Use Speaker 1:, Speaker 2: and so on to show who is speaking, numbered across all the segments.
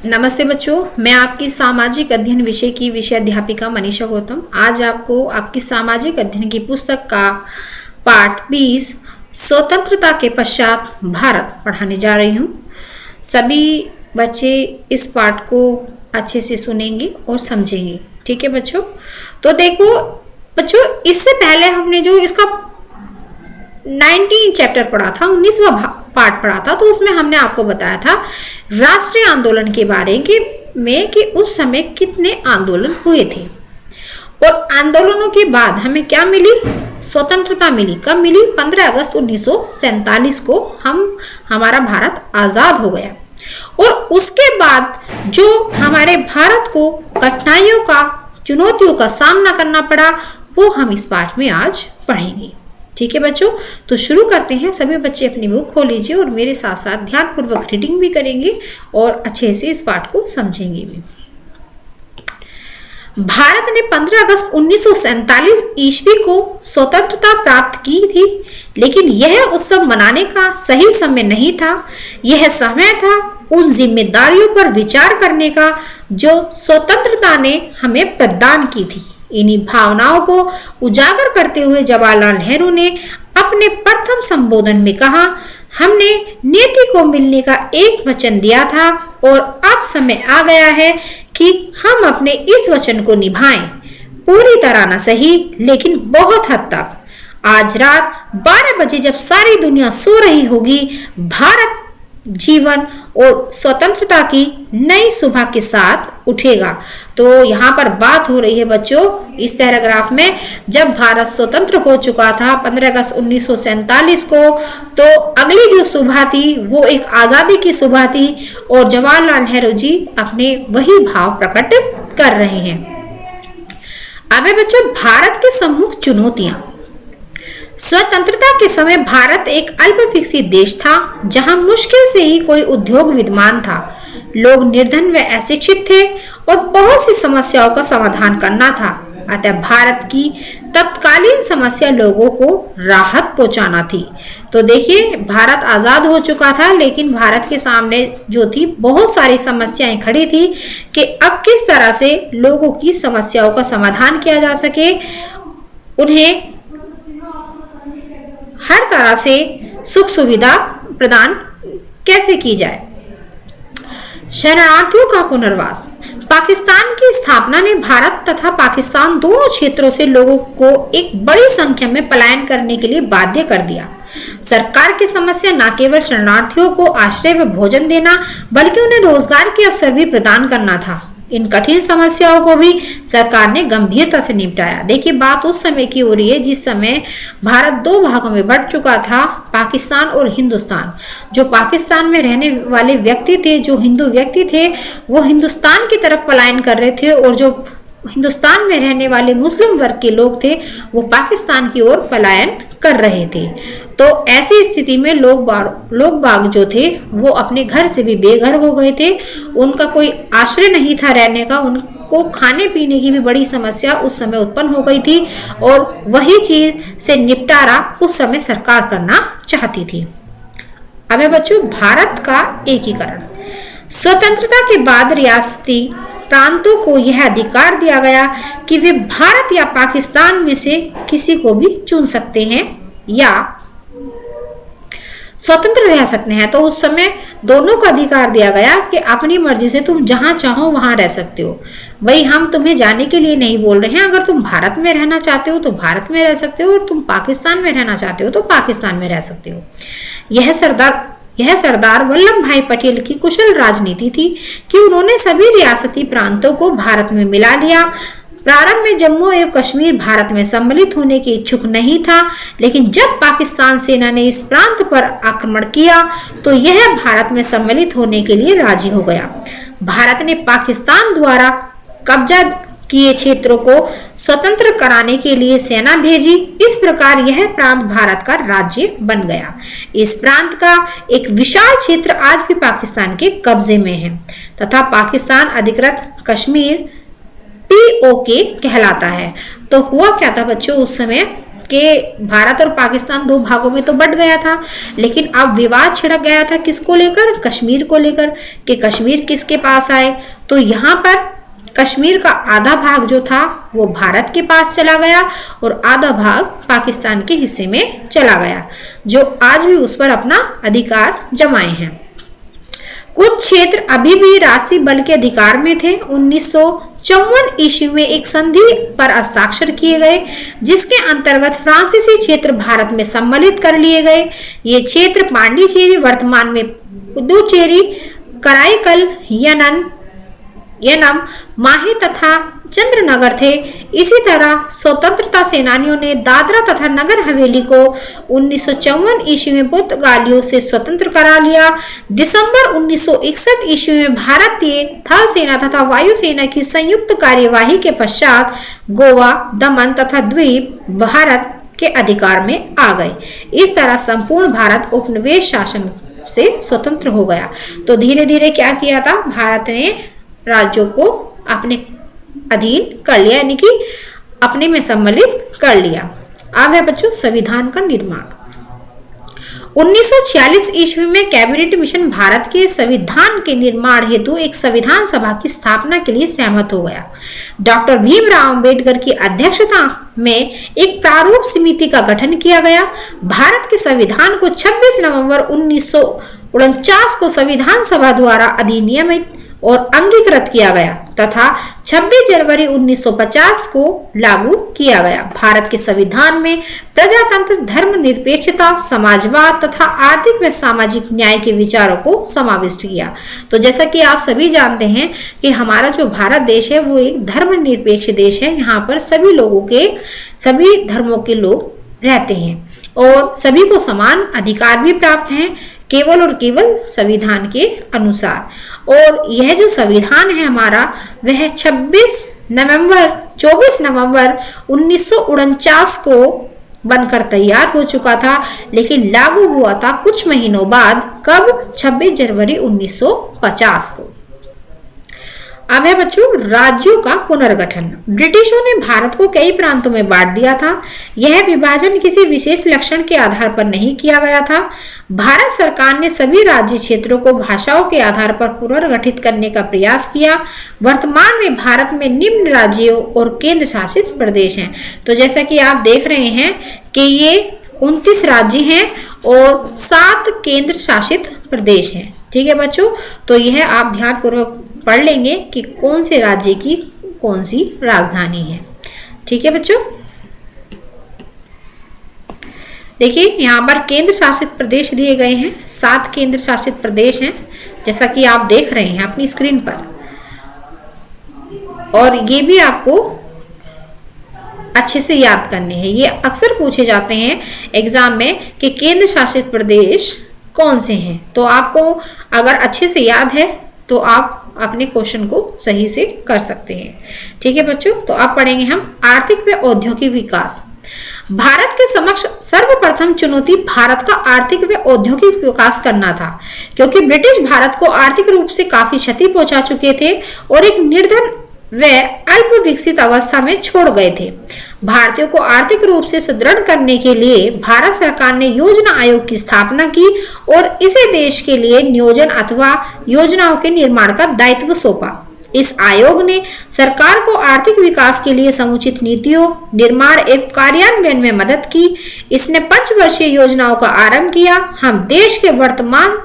Speaker 1: नमस्ते बच्चों, मैं आपकी सामाजिक अध्ययन विषय की विषय अध्यापिका मनीषा गौतम आज आपको आपकी सामाजिक अध्ययन की पुस्तक का पाठ 20 स्वतंत्रता के पश्चात भारत पढ़ाने जा रही हूँ। सभी बच्चे इस पाठ को अच्छे से सुनेंगे और समझेंगे। ठीक है बच्चों। तो देखो बच्चों, इससे पहले हमने जो इसका 19 चैप्टर पढ़ा था, 19वां पार्ट पढ़ा था, तो उसमें हमने आपको बताया था राष्ट्रीय आंदोलन के बारे में कि उस समय कितने आंदोलन हुए थे और आंदोलनों के बाद हमें क्या मिली, स्वतंत्रता मिली। कब मिली? 15 अगस्त 1947 को हमारा भारत आजाद हो गया। और उसके बाद जो हमारे भारत को कठिनाइयों का, चुनौतियों का सामना करना पड़ा, वो हम इस पाठ में आज पढ़ेंगे। ठीक है बच्चों, तो शुरू करते हैं। सभी बच्चे अपनी बुक खोल लीजिए और मेरे साथ साथ ध्यानपूर्वक रीडिंग भी करेंगे और अच्छे से इस पाठ को समझेंगे भी। भारत ने 15 अगस्त 1947 ईस्वी को स्वतंत्रता प्राप्त की थी, लेकिन यह उत्सव मनाने का सही समय नहीं था। यह समय था उन जिम्मेदारियों पर विचार करने का जो स्वतंत्रता ने हमें प्रदान की थी। इन्हीं भावनाओं को उजागर करते हुए जवाहरलाल नेहरू ने अपने प्रथम संबोधन में कहा, हमने नीति को मिलने का एक वचन दिया था और अब समय आ गया है कि हम अपने इस वचन को निभाएं। पूरी तरह न सही, लेकिन बहुत हद तक। आज रात 12 बजे जब सारी दुनिया सो रही होगी, भारत जीवन और स्वतंत्रता की नई सुबह के साथ उठेगा। तो यहाँ पर बात हो रही है बच्चों इस पैराग्राफ में, जब भारत स्वतंत्र हो चुका था 15 अगस्त 1947 को, तो अगली जो सुबह थी वो एक आजादी की सुबह थी और जवाहरलाल नेहरू जी अपने वही भाव प्रकट कर रहे हैं। अब बच्चों, भारत के सम्मुख चुनौतियां। स्वतंत्रता के समय भारत एक अल्प विकसित देश था, जहां मुश्किल से ही कोई उद्योग विद्यमान था। लोग निर्धन व अशिक्षित थे और बहुत सी समस्याओं का समाधान करना था। अतः भारत की तत्कालीन समस्या लोगों को राहत पहुंचाना थी। तो देखिए, भारत आजाद हो चुका था, लेकिन भारत के सामने जो थी बहुत सारी समस्याएं खड़ी थी कि अब किस तरह से लोगों की समस्याओं का समाधान किया जा सके, उन्हें हर तरह से सुख सुविधा प्रदान कैसे की जाए। शरणार्थियों का पुनर्वास। पाकिस्तान की स्थापना ने भारत तथा पाकिस्तान दोनों क्षेत्रों से लोगों को एक बड़ी संख्या में पलायन करने के लिए बाध्य कर दिया। सरकार की समस्या न केवल शरणार्थियों को आश्रय व भोजन देना, बल्कि उन्हें रोजगार के अवसर भी प्रदान करना था। इन कठिन समस्याओं को भी सरकार ने गंभीरता से निपटाया। देखिए, बात उस समय की हो रही है जिस समय भारत दो भागों में बंट चुका था, पाकिस्तान और हिंदुस्तान। जो पाकिस्तान में रहने वाले व्यक्ति थे, जो हिंदू व्यक्ति थे, वो हिंदुस्तान की तरफ पलायन कर रहे थे और जो हिंदुस्तान में रहने वाले मुस्लिम वर्ग के लोग थे, वो पाकिस्तान की ओर पलायन कर रहे थे। तो ऐसी स्थिति में लोग बाग जो थे वो अपने घर से भी बेघर हो गए थे। उनका कोई आश्रय नहीं था रहने का, उनको खाने पीने की भी बड़ी समस्या उस समय उत्पन्न हो गई थी और वही चीज से निपटारा उस समय सरकार करना चाहती थी। अब बच्चों, भारत का एकीकरण। स्वतंत्रता के बाद रियासती प्रांतों को यह अधिकार दिया गया कि वे भारत या पाकिस्तान में से किसी को भी चुन सकते हैं या स्वतंत्र रह सकते हैं। तो उस समय दोनों को अधिकार दिया गया कि अपनी मर्जी से तुम जहां चाहो वहां रह सकते हो। वही हम तुम्हें जाने के लिए नहीं बोल रहे हैं। अगर तुम भारत में रहना चाहते हो तो भारत में रह सकते हो और तुम पाकिस्तान में रहना चाहते हो तो पाकिस्तान में रह सकते हो। यह सरदार वल्लभ भाई पटेल की कुशल राजनीति थी कि उन्होंने सभी रियासती प्रांतों को भारत में मिला लिया। प्रारंभ में जम्मू एवं कश्मीर भारत में सम्मिलित होने के इच्छुक नहीं था, लेकिन जब पाकिस्तान सेना ने इस प्रांत पर आक्रमण किया तो यह भारत में सम्मिलित होने के लिए राजी हो गया। भारत ने पाकिस्तान द्वारा कब्जा किए क्षेत्रों को स्वतंत्र कराने के लिए सेना भेजी। इस प्रकार यह प्रांत भारत का राज्य बन गया। इस प्रांत का एक विशाल क्षेत्र आज भी पाकिस्तान के कब्जे में है तथा पाकिस्तान अधिकृत कश्मीर POK कहलाता है। तो हुआ क्या था बच्चों, उस समय के भारत और पाकिस्तान दो भागों में तो बट गया था, लेकिन अब विवाद छिड़क गया था किसको लेकर, कश्मीर को लेकर, कि कश्मीर किसके पास आए। तो यहाँ पर कश्मीर का आधा भाग जो था वो भारत के पास चला गया और आधा भाग पाकिस्तान के हिस्से में चला गया, जो आज भी उस पर अपना अधिकार जमाए हैं। कुछ क्षेत्र अभी भी राष्ट्रीय बल के अधिकार में थे। 1954 ईस्वी में एक संधि पर हस्ताक्षर किए गए, जिसके अंतर्गत फ्रांसीसी क्षेत्र भारत में सम्मिलित कर लिए गए। ये क्षेत्र पांडिचेरी, वर्तमान में पुदुचेरी, कराईकल, यनम, माहे तथा चंद्रनगर थे। इसी तरह स्वतंत्रता सेनानियों ने दादरा तथा नगर हवेली को 1954 ईस्वी में पुर्तगालियों से स्वतंत्र करा लिया। दिसंबर 1961 ईस्वी में भारतीय थल सेना तथा वायुसेना की संयुक्त कार्यवाही के पश्चात गोवा, दमन तथा द्वीप भारत के अधिकार में आ गए। इस तरह संपूर्ण भारत उपनिवेश शासन से स्वतंत्र हो गया। तो धीरे धीरे क्या किया था, भारत ने राज्यों को अपने अधीन कर लिया, यानी कि अपने में सम्मिलित कर लिया। अब है बच्चों संविधान का निर्माण। 1946 ईस्वी में कैबिनेट मिशन भारत के संविधान के निर्माण हेतु एक संविधान सभा की स्थापना के लिए सहमत हो गया। डॉक्टर भीमराव अंबेडकर की अध्यक्षता में एक प्रारूप समिति का गठन किया गया। भारत के संविधान को 26 नवंबर 1949 को संविधान सभा द्वारा अधिनियमित और अंगीकृत किया गया तथा 26 जनवरी 1950 को लागू किया गया। भारत के संविधान में प्रजातंत्र, धर्मनिरपेक्षता, समाजवाद तथा आर्थिक व सामाजिक न्याय के विचारों को समाविष्ट किया। तो जैसा कि आप सभी जानते हैं कि हमारा जो भारत देश है वो एक धर्मनिरपेक्ष देश है। यहाँ पर सभी लोगों के, सभी धर्मों के लोग रहते हैं और सभी को समान अधिकार भी प्राप्त हैं, केवल और केवल संविधान के अनुसार। और यह जो संविधान है हमारा, वह 24 नवंबर 1949 को बनकर तैयार हो चुका था, लेकिन लागू हुआ था कुछ महीनों बाद। कब? 26 जनवरी 1950 को। अब है बच्चों राज्यों का पुनर्गठन। ब्रिटिशों ने भारत को कई प्रांतों में बांट दिया था। यह विभाजन किसी विशेष लक्षण के आधार पर नहीं किया गया था। भारत सरकार ने सभी राज्य क्षेत्रों को भाषाओं के आधार पर पुनर्गठित करने का प्रयास किया। वर्तमान में भारत में निम्न राज्यों और केंद्र शासित प्रदेश हैं। तो जैसा कि आप देख रहे हैं कि ये 29 राज्य हैं और 7 केंद्र शासित प्रदेश हैं। ठीक है बच्चों, तो यह आप ध्यानपूर्वक पढ़ लेंगे कि कौन से राज्य की कौन सी राजधानी है। ठीक है बच्चों, देखिए यहाँ पर केंद्र शासित प्रदेश दिए गए हैं। 7 केंद्र शासित प्रदेश हैं, जैसा कि आप देख रहे हैं अपनी स्क्रीन पर। और ये भी आपको अच्छे से याद करने हैं। ये अक्सर पूछे जाते हैं एग्जाम में कि केंद्र शासित प्रदेश कौन से हैं। तो आपको अगर अच्छे से याद है तो आप अपने क्वेश्चन को सही से कर सकते हैं। ठीक है बच्चों, तो अब पढ़ेंगे हम आर्थिक व औद्योगिक विकास। भारत के समक्ष सर्वप्रथम चुनौती भारत का आर्थिक व औद्योगिक विकास करना था, क्योंकि ब्रिटिश भारत को आर्थिक रूप से काफी क्षति पहुंचा चुके थे और एक निर्धन व अल्प विकसित अवस्था में छोड़ गए थे। भारतीयों को आर्थिक रूप से सुदृढ़ करने के लिए भारत सरकार ने योजना आयोग की स्थापना की और इसे देश के लिए नियोजन अथवा योजनाओं के निर्माण का दायित्व सौंपा। इस आयोग ने सरकार को आर्थिक विकास के लिए समुचित नीतियों, निर्माण एवं कार्यान्वयन में मदद की। इसने पंचवर्षीय योजनाओं का आरंभ किया। हम देश के वर्तमान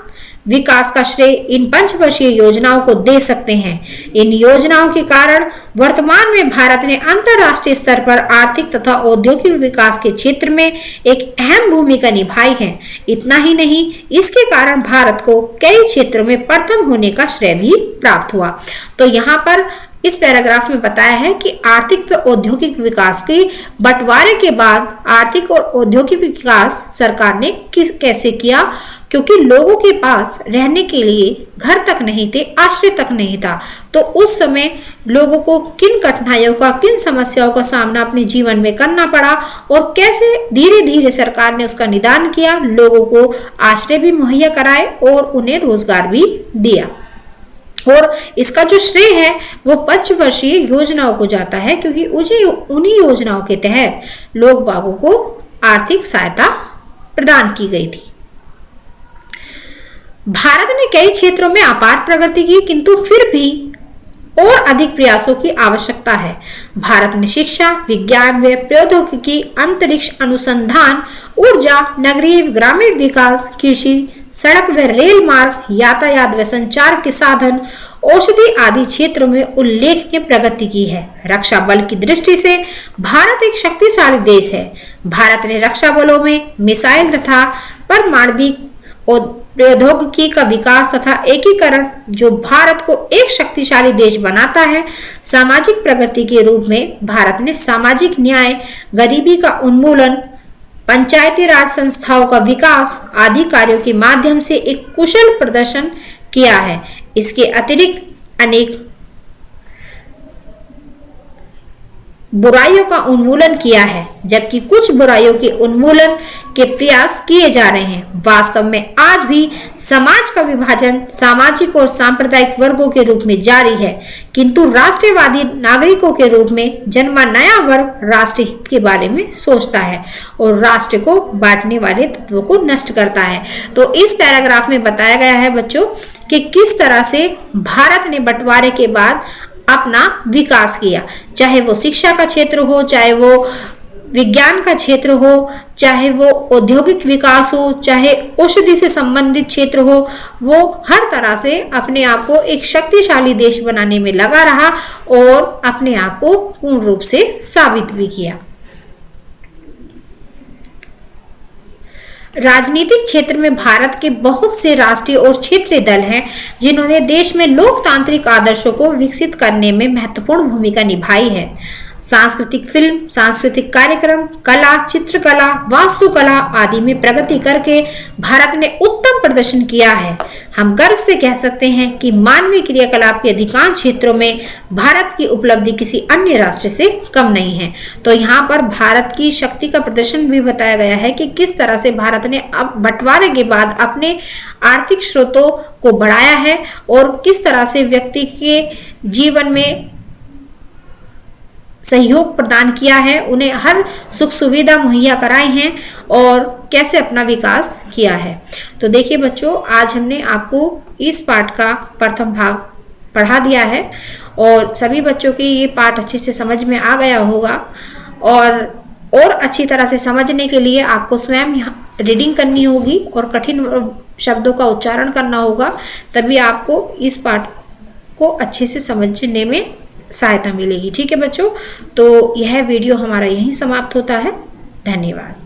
Speaker 1: विकास का श्रेय इन पंचवर्षीय योजनाओं को दे सकते हैं। इन योजनाओं के कारण वर्तमान में भारत ने अंतर्राष्ट्रीय स्तर पर आर्थिक तथा औद्योगिक विकास के क्षेत्र में एक अहम भूमिका निभाई है। इतना ही नहीं, इसके कारण भारत को कई क्षेत्रों में प्रथम होने का श्रेय भी प्राप्त हुआ। तो यहाँ पर इस पैराग्राफ में बताया है कि आर्थिक व औद्योगिक विकास के बंटवारे के बाद आर्थिक और औद्योगिक विकास सरकार ने कैसे किया, क्योंकि लोगों के पास रहने के लिए घर तक नहीं थे, आश्रय तक नहीं था। तो उस समय लोगों को किन कठिनाइयों का, किन समस्याओं का सामना अपने जीवन में करना पड़ा और कैसे धीरे धीरे सरकार ने उसका निदान किया, लोगों को आश्रय भी मुहैया कराए और उन्हें रोजगार भी दिया। और इसका जो श्रेय है वो पंचवर्षीय योजनाओं को जाता है, क्योंकि उन्हीं योजनाओं के तहत लोग बागों को आर्थिक सहायता प्रदान की गई थी। भारत ने कई क्षेत्रों में अपार प्रगति की, किंतु फिर भी और अधिक प्रयासों की आवश्यकता है। भारत ने शिक्षा, विज्ञान व प्रौद्योगिकी, अंतरिक्ष अनुसंधान, ऊर्जा, नगरीय ग्रामीण विकास, कृषि, सड़क व रेल मार्ग, यातायात व संचार के साधन, औषधि आदि क्षेत्रों में उल्लेखनीय प्रगति की है। रक्षा बल की दृष्टि से भारत एक शक्तिशाली देश है। भारत ने रक्षा बलों में मिसाइल तथा परमाणविक प्रौद्योगिकी का विकास तथा एकीकरण, जो भारत को एक शक्तिशाली देश बनाता है। सामाजिक प्रगति के रूप में भारत ने सामाजिक न्याय, गरीबी का उन्मूलन, पंचायती राज संस्थाओं का विकास आदि कार्यों के माध्यम से एक कुशल प्रदर्शन किया है। इसके अतिरिक्त अनेक बुराइयों का उन्मूलन किया है, जबकि कुछ बुराइयों के उन्मूलन के प्रयास किए जा रहे हैं। वास्तव में आज भी समाज का विभाजन सामाजिक और सांप्रदायिक वर्गों के रूप में जारी है, किंतु राष्ट्रवादी नागरिकों के रूप में जन्मा नया वर्ग राष्ट्र हित के बारे में सोचता है और राष्ट्र को बांटने वाले तत्वों को नष्ट करता है। तो इस पैराग्राफ में बताया गया है बच्चों कि किस तरह से भारत ने बंटवारे के बाद अपना विकास किया, चाहे वो शिक्षा का क्षेत्र हो, चाहे वो विज्ञान का क्षेत्र हो, चाहे वो औद्योगिक विकास हो, चाहे औषधि से संबंधित क्षेत्र हो, वो हर तरह से अपने आप को एक शक्तिशाली देश बनाने में लगा रहा और अपने आप को पूर्ण रूप से साबित भी किया। राजनीतिक क्षेत्र में भारत के बहुत से राष्ट्रीय और क्षेत्रीय दल हैं, जिन्होंने देश में लोकतांत्रिक आदर्शों को विकसित करने में महत्वपूर्ण भूमिका निभाई है। सांस्कृतिक फिल्म, सांस्कृतिक कार्यक्रम, कला, चित्रकला, वास्तुकला आदि में प्रगति करके भारत ने उत्तम प्रदर्शन किया है। हम गर्व से कह सकते हैं कि मानवीय क्रियाकलाप के अधिकांश क्षेत्रों में भारत की उपलब्धि किसी अन्य राष्ट्र से कम नहीं है। तो यहाँ पर भारत की शक्ति का प्रदर्शन भी बताया गया है कि किस तरह से भारत ने अब बंटवारे के बाद अपने आर्थिक स्रोतों को बढ़ाया है और किस तरह से व्यक्ति के जीवन में सहयोग प्रदान किया है, उन्हें हर सुख सुविधा मुहैया कराई हैं और कैसे अपना विकास किया है। तो देखिए बच्चों, आज हमने आपको इस पाठ का प्रथम भाग पढ़ा दिया है और सभी बच्चों की ये पाठ अच्छे से समझ में आ गया होगा और अच्छी तरह से समझने के लिए आपको स्वयं रीडिंग करनी होगी और कठिन शब्दों का उच्चारण करना होगा, तभी आपको इस पाठ को अच्छे से समझने में सहायता मिलेगी। ठीक है बच्चों, तो यह वीडियो हमारा यहीं समाप्त होता है। धन्यवाद।